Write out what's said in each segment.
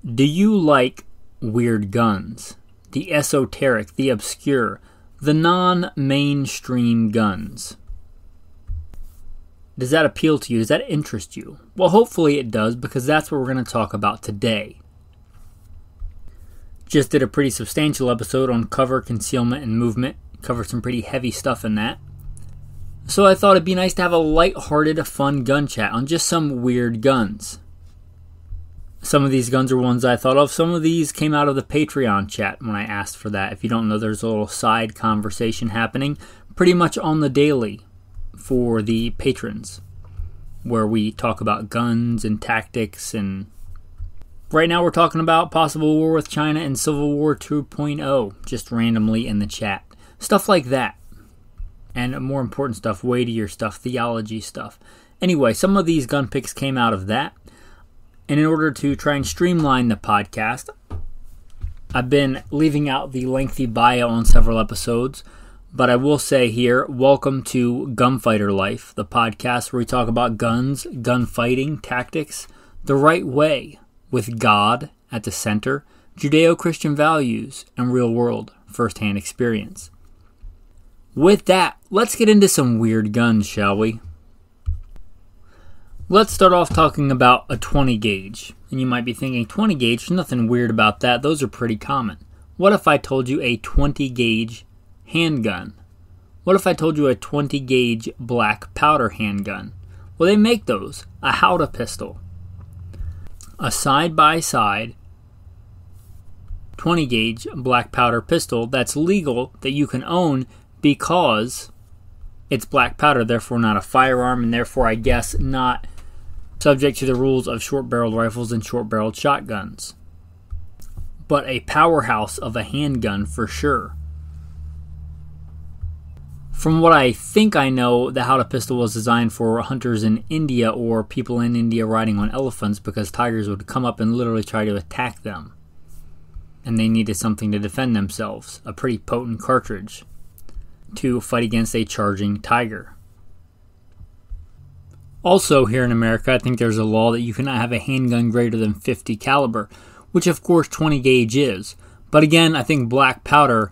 Do you like weird guns? The esoteric, the obscure, the non-mainstream guns? Does that appeal to you? Does that interest you? Well, hopefully it does, because that's what we're going to talk about today. Just did a pretty substantial episode on cover, concealment, and movement. Covered some pretty heavy stuff in that. So I thought it'd be nice to have a light-hearted, fun gun chat on just some weird guns. Some of these guns are ones I thought of. Some of these came out of the Patreon chat when I asked for that. If you don't know, there's a little side conversation happening pretty much on the daily for the patrons, where we talk about guns and tactics. And right now we're talking about possible war with China and Civil War 2.0, just randomly in the chat. Stuff like that. And more important stuff, weightier stuff, theology stuff. Anyway, some of these gun picks came out of that. And in order to try and streamline the podcast, I've been leaving out the lengthy bio on several episodes. But I will say here, welcome to Gunfighter Life, the podcast where we talk about guns, gunfighting, tactics, the right way, with God at the center, Judeo-Christian values, and real-world first-hand experience. With that, let's get into some weird guns, shall we? Let's start off talking about a 20 gauge. And you might be thinking, 20 gauge, there's nothing weird about that. Those are pretty common. What if I told you a 20 gauge handgun? What if I told you a 20 gauge black powder handgun? Well, they make those. A Howdah pistol. A side-by-side 20 gauge black powder pistol that's legal, that you can own because it's black powder, therefore not a firearm, and therefore I guess not subject to the rules of short-barreled rifles and short-barreled shotguns. But a powerhouse of a handgun for sure. From what I think I know, the Howdah pistol was designed for hunters in India or people in India riding on elephants, because tigers would come up and literally try to attack them. And they needed something to defend themselves, a pretty potent cartridge, to fight against a charging tiger. Also here in America, I think there's a law that you cannot have a handgun greater than 50 caliber, which of course 20 gauge is. But again, I think black powder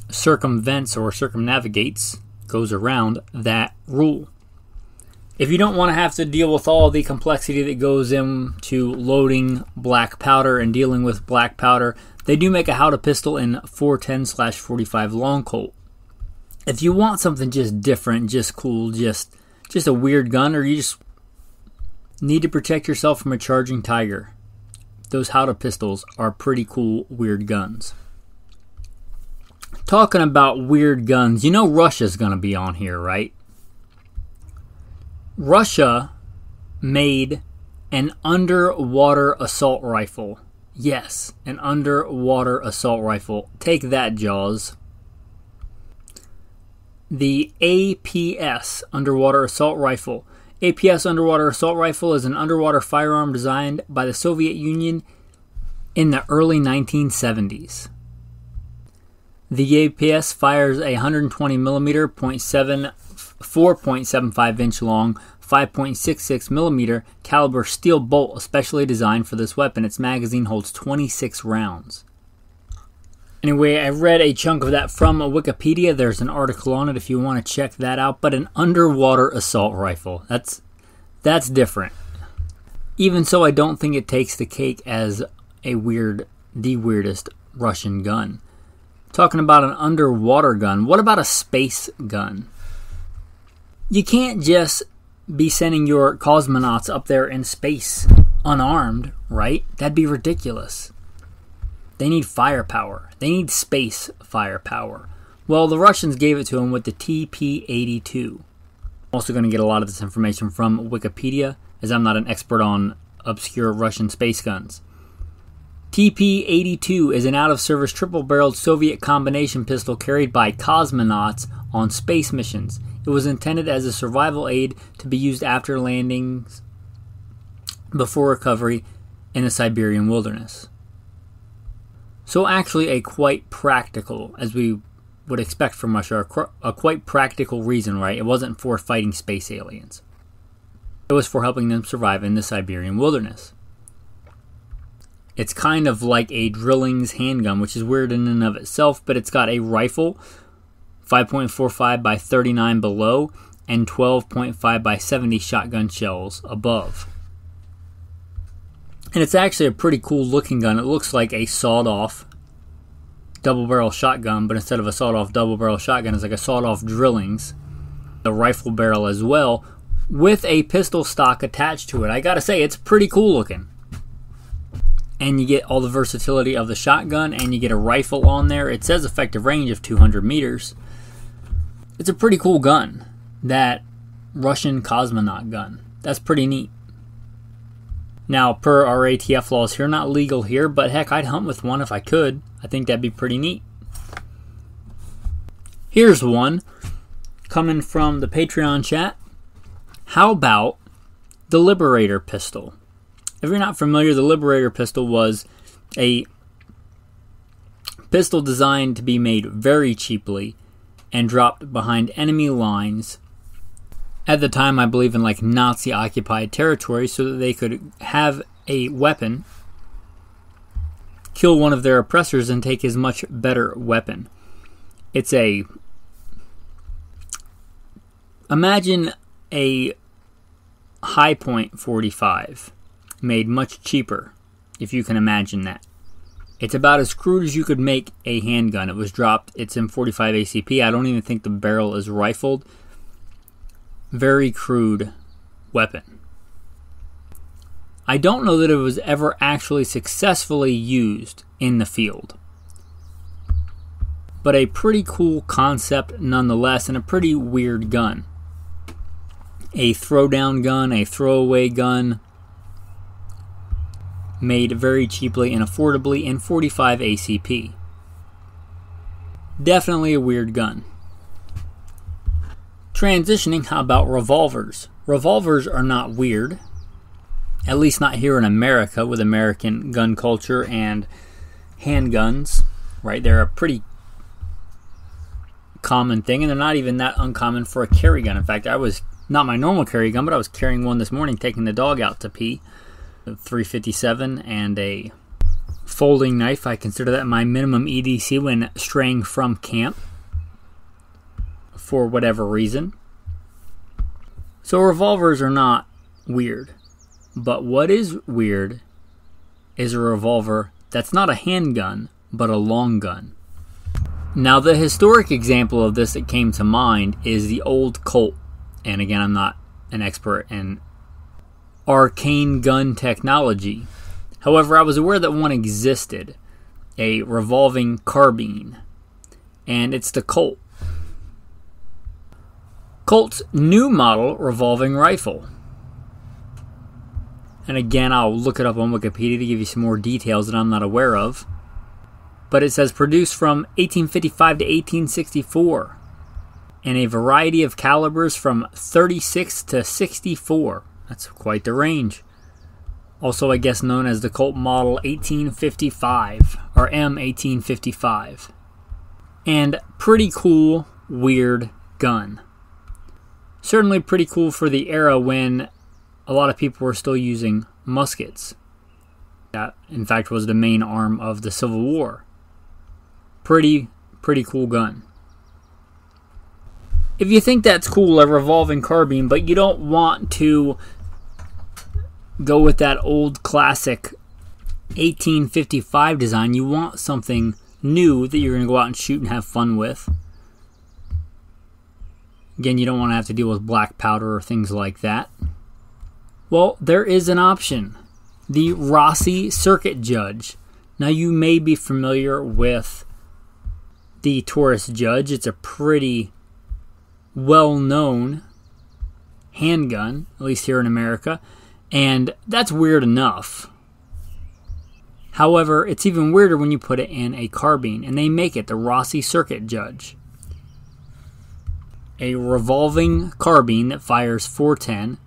circumvents or circumnavigates, goes around that rule. If you don't want to have to deal with all the complexity that goes into loading black powder and dealing with black powder, they do make a Howdah pistol in 410/45 long Colt. If you want something just different, just cool, just a weird gun, or you just need to protect yourself from a charging tiger, those Howdah pistols are pretty cool, weird guns. Talking about weird guns, you know Russia's going to be on here, right? Russia made an underwater assault rifle. Yes, an underwater assault rifle. Take that, Jaws. The APS, Underwater Assault Rifle. APS Underwater Assault Rifle is an underwater firearm designed by the Soviet Union in the early 1970s. The APS fires a 120mm 4.75 inch long, 5.66mm caliber steel bolt especially designed for this weapon. Its magazine holds 26 rounds. Anyway, I read a chunk of that from Wikipedia. There's an article on it if you want to check that out. But an underwater assault rifle, that's different. Even so, I don't think it takes the cake as the weirdest Russian gun. Talking about an underwater gun, what about a space gun? You can't just be sending your cosmonauts up there in space unarmed, right? That'd be ridiculous. They need firepower. They need space firepower. Well, the Russians gave it to them with the TP-82. I'm also going to get a lot of this information from Wikipedia, as I'm not an expert on obscure Russian space guns. TP-82 is an out-of-service triple-barreled Soviet combination pistol carried by cosmonauts on space missions. It was intended as a survival aid to be used after landings before recovery in the Siberian wilderness. So actually a quite practical, as we would expect from Russia, a quite practical reason, right? It wasn't for fighting space aliens. It was for helping them survive in the Siberian wilderness. It's kind of like a Drillings handgun, which is weird in and of itself, but it's got a rifle, 5.45 by 39 below, and 12.5 by 70 shotgun shells above. And it's actually a pretty cool looking gun. It looks like a sawed-off double-barrel shotgun, but instead of a sawed-off double-barrel shotgun, it's like a sawed-off Drillings. The rifle barrel as well, with a pistol stock attached to it. I gotta say, it's pretty cool looking. And you get all the versatility of the shotgun, and you get a rifle on there. It says effective range of 200 meters. It's a pretty cool gun. That Russian cosmonaut gun. That's pretty neat. Now, per our ATF laws here, not legal here, but heck, I'd hunt with one if I could. I think that'd be pretty neat. Here's one coming from the Patreon chat. How about the Liberator pistol? If you're not familiar, the Liberator pistol was a pistol designed to be made very cheaply and dropped behind enemy lines. At the time, I believe in like Nazi-occupied territory, so that they could have a weapon, kill one of their oppressors, and take his much better weapon. It's a... Imagine a High Point 45 made much cheaper, if you can imagine that. It's about as crude as you could make a handgun. It was dropped. It's in 45 ACP. I don't even think the barrel is rifled. Very crude weapon. I don't know that it was ever actually successfully used in the field. But a pretty cool concept nonetheless, and a pretty weird gun. A throwdown gun, a throwaway gun, made very cheaply and affordably in 45 ACP. Definitely a weird gun. Transitioning, how about revolvers? Revolvers are not weird, at least not here in America with American gun culture and handguns, right? They're a pretty common thing, and they're not even that uncommon for a carry gun. In fact, I was not my normal carry gun, but I was carrying one this morning, taking the dog out to pee. A 357 and a folding knife. I consider that my minimum EDC when straying from camp, for whatever reason. So revolvers are not weird. But what is weird is a revolver that's not a handgun, but a long gun. Now, the historic example of this that came to mind is the old Colt. And again, I'm not an expert in arcane gun technology. However, I was aware that one existed, a revolving carbine, and it's the Colt. Colt's new model revolving rifle. And again, I'll look it up on Wikipedia to give you some more details that I'm not aware of. But it says produced from 1855 to 1864 in a variety of calibers from 36 to 64. That's quite the range. Also, I guess, known as the Colt Model 1855 or M1855. And pretty cool, weird gun. Certainly pretty cool for the era when a lot of people were still using muskets. That, in fact, was the main arm of the Civil War. Pretty cool gun. If you think that's cool, a revolving carbine, but you don't want to go with that old classic 1855 design, you want something new that you're going to go out and shoot and have fun with. Again, you don't want to have to deal with black powder or things like that. Well, there is an option. The Rossi Circuit Judge. Now, you may be familiar with the Taurus Judge. It's a pretty well-known handgun, at least here in America, and that's weird enough. However, it's even weirder when you put it in a carbine, and they make it the Rossi Circuit Judge. A revolving carbine that fires 410,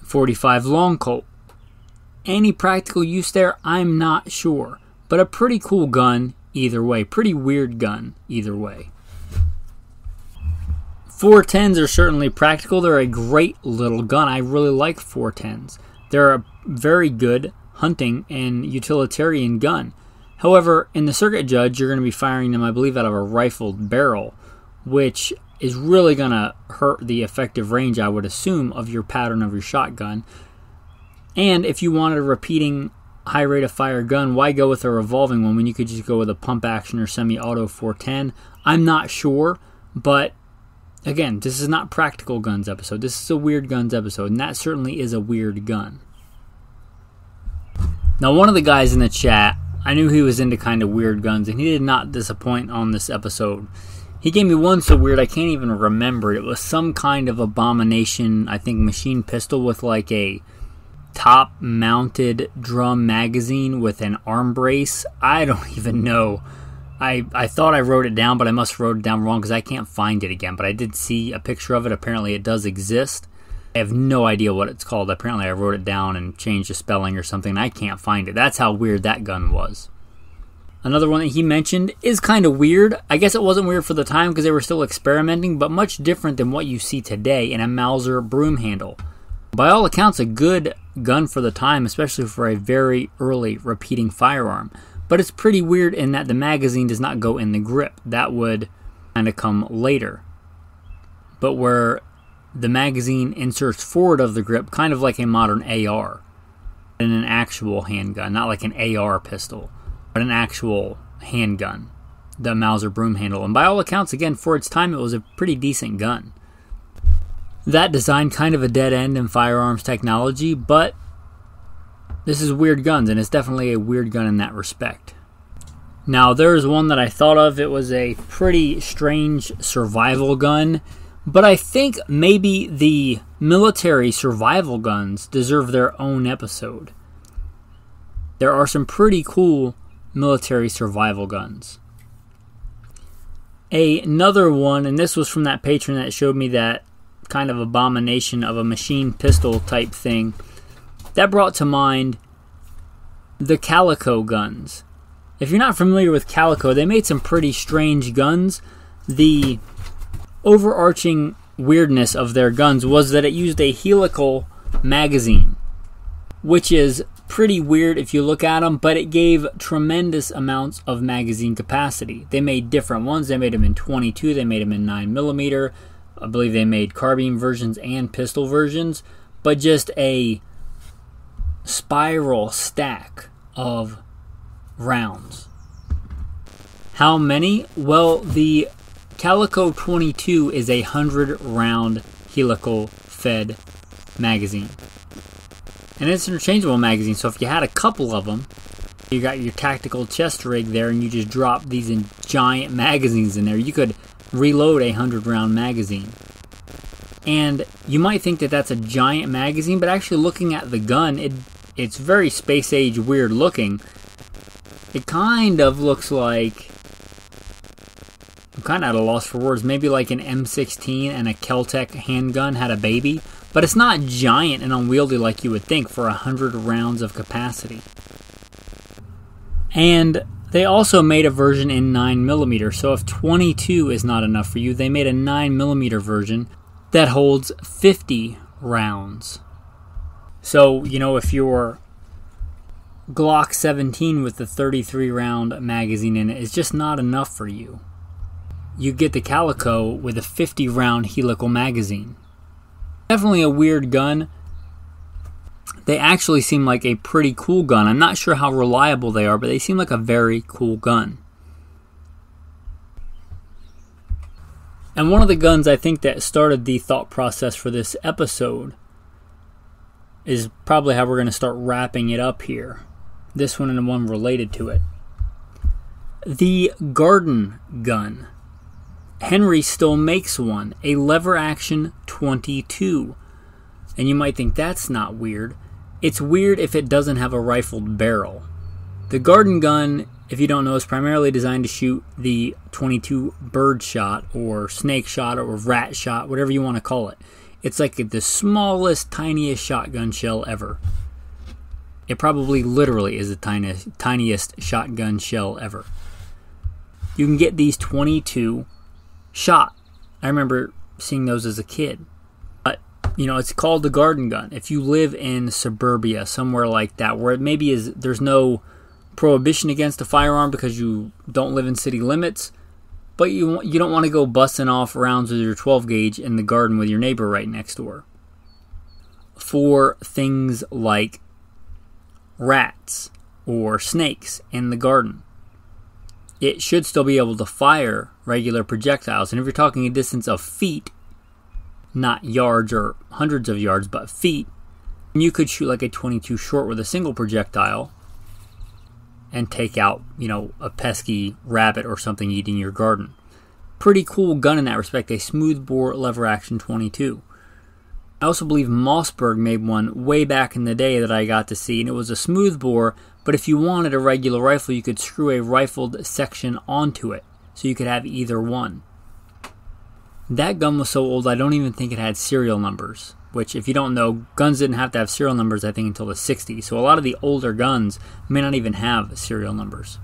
45 long Colt. Any practical use there, I'm not sure, but a pretty cool gun either way. Pretty weird gun either way. 410s are certainly practical. They're a great little gun. I really like 410s. They're a very good hunting and utilitarian gun. However, in the Circuit Judge, you're going to be firing them, I believe, out of a rifled barrel, which is really going to hurt the effective range, I would assume, of your pattern of your shotgun. And if you wanted a repeating high rate of fire gun, why go with a revolving one when you could just go with a pump action or semi-auto 410? I'm not sure, but again, this is not Practical Guns episode. This is a Weird Guns episode, and that certainly is a weird gun. Now, one of the guys in the chat, I knew he was into kind of weird guns, and he did not disappoint on this episode. He gave me one so weird I can't even remember. It was some kind of abomination, I think, machine pistol with like a top-mounted drum magazine with an arm brace. I don't even know. I thought I wrote it down, but I must have wrote it down wrong because I can't find it again. But I did see a picture of it. Apparently it does exist. I have no idea what it's called. Apparently I wrote it down and changed the spelling or something, and I can't find it. That's how weird that gun was. Another one that he mentioned is kind of weird. I guess it wasn't weird for the time because they were still experimenting, but much different than what you see today in a Mauser broom handle. By all accounts, a good gun for the time, especially for a very early repeating firearm. But it's pretty weird in that the magazine does not go in the grip. That would kind of come later. But where the magazine inserts forward of the grip, kind of like a modern AR in an actual handgun, not like an AR pistol, but an actual handgun, the Mauser broom handle. And by all accounts, again, for its time, it was a pretty decent gun. That design kind of a dead end in firearms technology, but this is Weird Guns, and it's definitely a weird gun in that respect. Now, there's one that I thought of. It was a pretty strange survival gun, but I think maybe the military survival guns deserve their own episode. There are some pretty cool military survival guns. Another one, and this was from that patron that showed me that kind of abomination of a machine pistol type thing, that brought to mind the Calico guns. If you're not familiar with Calico, they made some pretty strange guns. The overarching weirdness of their guns was that it used a helical magazine, which is pretty weird if you look at them, but it gave tremendous amounts of magazine capacity. They made different ones. They made them in 22, they made them in 9mm. I believe they made carbine versions and pistol versions, but just a spiral stack of rounds. How many? Well, the Calico 22 is a 100-round helical fed magazine. And it's an interchangeable magazine, so if you had a couple of them, you got your tactical chest rig there and you just drop these in giant magazines in there, you could reload a 100-round magazine. And you might think that that's a giant magazine, but actually looking at the gun, it's very space age weird looking. It kind of looks like, I'm kind of at a loss for words, maybe like an M16 and a Keltec handgun had a baby, but it's not giant and unwieldy like you would think for 100 rounds of capacity. And they also made a version in 9mm, so if 22 is not enough for you, they made a 9mm version that holds 50 rounds. So, you know, if your Glock 17 with the 33-round magazine in it is just not enough for you, you get the Calico with a 50-round helical magazine. Definitely a weird gun. They actually seem like a pretty cool gun. I'm not sure how reliable they are, but they seem like a very cool gun. And one of the guns I think that started the thought process for this episode is probably how we're going to start wrapping it up here. This one and the one related to it. The garden gun. Henry still makes one, a lever action 22. And you might think that's not weird. It's weird if it doesn't have a rifled barrel. The garden gun, if you don't know, is primarily designed to shoot the 22 bird shot or snake shot or rat shot, whatever you want to call it. It's like the smallest, tiniest shotgun shell ever. It probably literally is the tiniest shotgun shell ever. You can get these 22 shot. I remember seeing those as a kid. But It's called the garden gun. If you live in suburbia, somewhere like that, where it maybe there's no prohibition against a firearm because you don't live in city limits, but you don't want to go busting off rounds with your 12 gauge in the garden with your neighbor right next door. For things like rats or snakes in the garden, it should still be able to fire regular projectiles. And if you're talking a distance of feet, not yards or hundreds of yards, but feet, you could shoot like a 22 short with a single projectile and take out, a pesky rabbit or something eating your garden. Pretty cool gun in that respect, a smoothbore lever action 22. I also believe Mossberg made one way back in the day that I got to see, and it was a smoothbore, but if you wanted a regular rifle, you could screw a rifled section onto it, so you could have either one. That gun was so old I don't even think it had serial numbers, which if you don't know, guns didn't have to have serial numbers I think until the 60s, so a lot of the older guns may not even have serial numbers.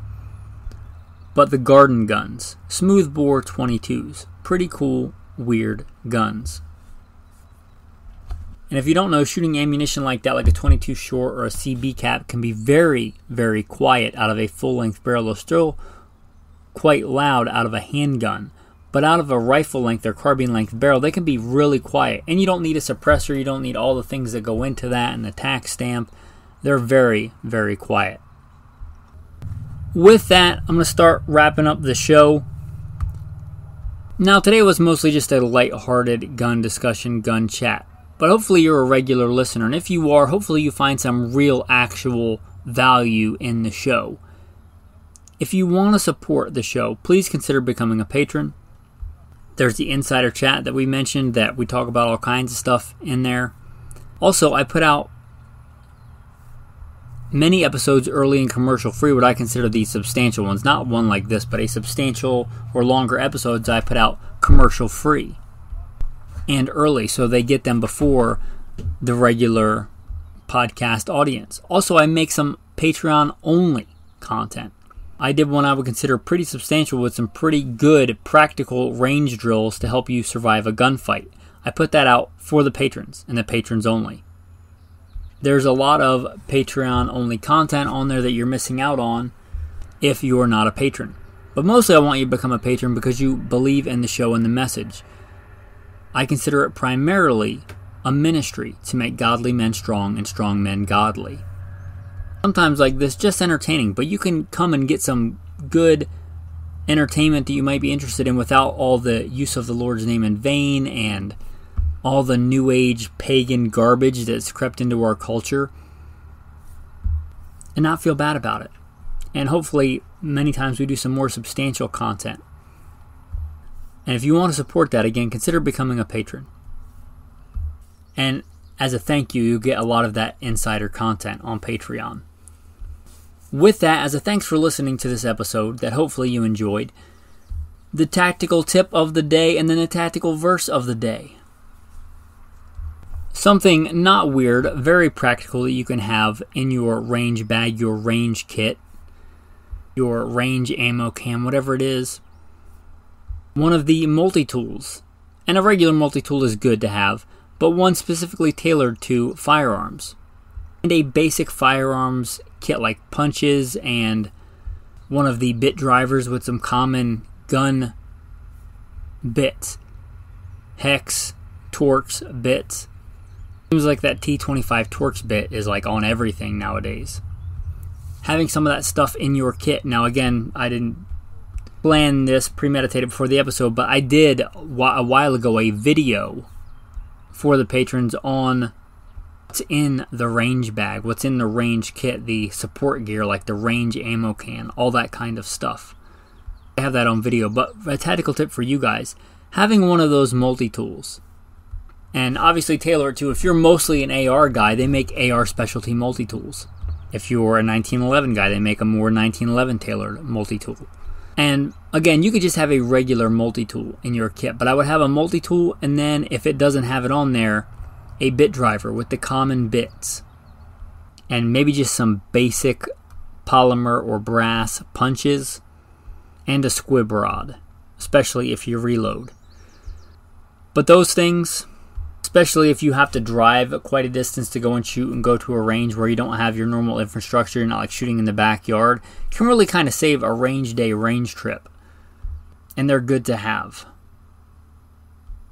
But the garden guns, smoothbore 22s, pretty cool, weird guns. And if you don't know, shooting ammunition like that, like a 22 short or a CB cap, can be very, very quiet out of a full-length barrel. It's still quite loud out of a handgun. But out of a rifle-length or carbine-length barrel, they can be really quiet. And you don't need a suppressor. You don't need all the things that go into that and the tax stamp. They're very, very quiet. With that, I'm going to start wrapping up the show. Now, today was mostly just a light-hearted gun discussion, gun chat. But hopefully you're a regular listener. And if you are, hopefully you find some real, actual value in the show. If you want to support the show, please consider becoming a patron. There's the insider chat that we mentioned that we talk about all kinds of stuff in there. Also, I put out many episodes early and commercial free, what I consider the substantial ones. Not one like this, but a substantial or longer episodes I put out commercial free and early, so they get them before the regular podcast audience. Also, I make some Patreon only content. I did one I would consider pretty substantial with some pretty good practical range drills to help you survive a gunfight. I put that out for the patrons and the patrons only. There's a lot of Patreon only content on there that you're missing out on if you're not a patron. But mostly I want you to become a patron because you believe in the show and the message. I consider it primarily a ministry to make godly men strong and strong men godly. Sometimes like this, just entertaining, but you can come and get some good entertainment that you might be interested in without all the use of the Lord's name in vain and all the new age pagan garbage that's crept into our culture, and not feel bad about it. And hopefully many times we do some more substantial content. And if you want to support that, again, consider becoming a patron. And as a thank you, you get a lot of that insider content on Patreon. With that, as a thanks for listening to this episode that hopefully you enjoyed, the tactical tip of the day and then the tactical verse of the day. Something not weird, very practical that you can have in your range bag, your range kit, your range ammo can, whatever it is. One of the multi-tools, and a regular multi-tool is good to have, but one specifically tailored to firearms. And a basic firearms kit like punches and one of the bit drivers with some common gun bits. Hex, Torx, bits. Seems like that T25 Torx bit is like on everything nowadays. Having some of that stuff in your kit. Now again, I didn't plan this premeditated before the episode, but I did a while ago a video for the patrons on what's in the range bag, what's in the range kit, the support gear like the range ammo can, all that kind of stuff. I have that on video, but a tactical tip for you guys, having one of those multi-tools, and obviously tailor it to, if you're mostly an AR guy, they make AR specialty multi-tools. If you're a 1911 guy, they make a more 1911 tailored multi-tool. And again, you could just have a regular multi-tool in your kit, but I would have a multi-tool, and then if it doesn't have it on there, a bit driver with the common bits. And maybe just some basic polymer or brass punches, and a squib rod, especially if you reload. But those things, especially if you have to drive quite a distance to go and shoot and go to a range where you don't have your normal infrastructure. You're not like shooting in the backyard. It can really kind of save a range day range trip, and they're good to have.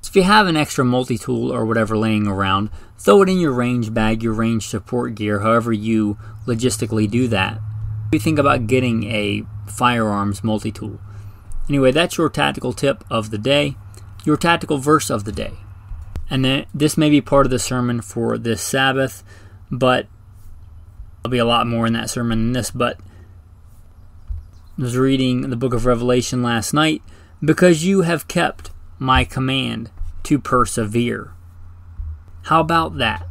So if you have an extra multi-tool or whatever laying around, throw it in your range bag, your range support gear, however you logistically do that. We think about getting a Firearms multi-tool. Anyway, that's your tactical tip of the day, your tactical verse of the day. And then this may be part of the sermon for this Sabbath, but there'll be a lot more in that sermon than this. But I was reading the book of Revelation last night. Because you have kept my command to persevere. How about that?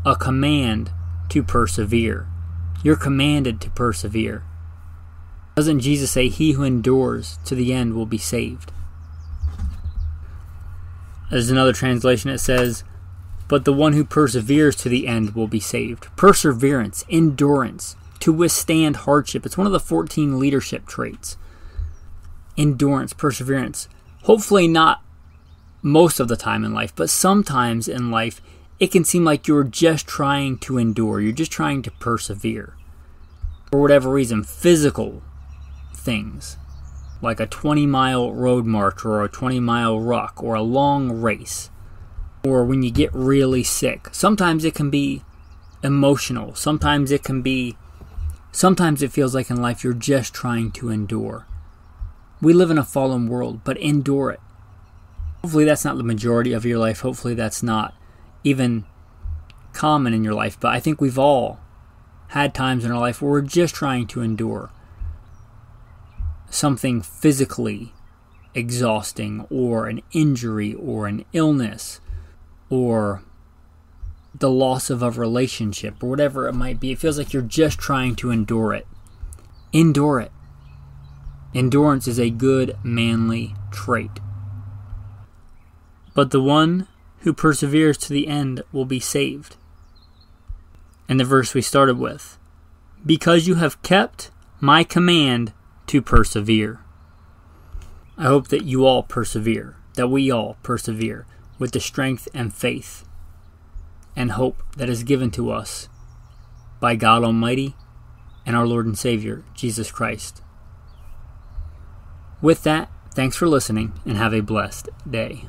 A command to persevere. You're commanded to persevere. Doesn't Jesus say, he who endures to the end will be saved? There's another translation that says, but the one who perseveres to the end will be saved. Perseverance, endurance, to withstand hardship. It's one of the 14 leadership traits. Endurance, perseverance. Hopefully not most of the time in life, but sometimes in life, it can seem like you're just trying to endure. You're just trying to persevere. For whatever reason, physical things, like a 20-mile road march or a 20-mile ruck or a long race, or when you get really sick. Sometimes it can be emotional. Sometimes it feels like in life you're just trying to endure. We live in a fallen world, but endure it. Hopefully that's not the majority of your life. Hopefully that's not even common in your life. But I think we've all had times in our life where we're just trying to endure something physically exhausting, or an injury, or an illness, or the loss of a relationship, or whatever it might be. It feels like you're just trying to endure it. Endure it. Endurance is a good, manly trait. But the one who perseveres to the end will be saved. And the verse we started with, because you have kept my command to persevere. I hope that you all persevere, that we all persevere with the strength and faith and hope that is given to us by God Almighty and our Lord and Savior, Jesus Christ. With that, thanks for listening and have a blessed day.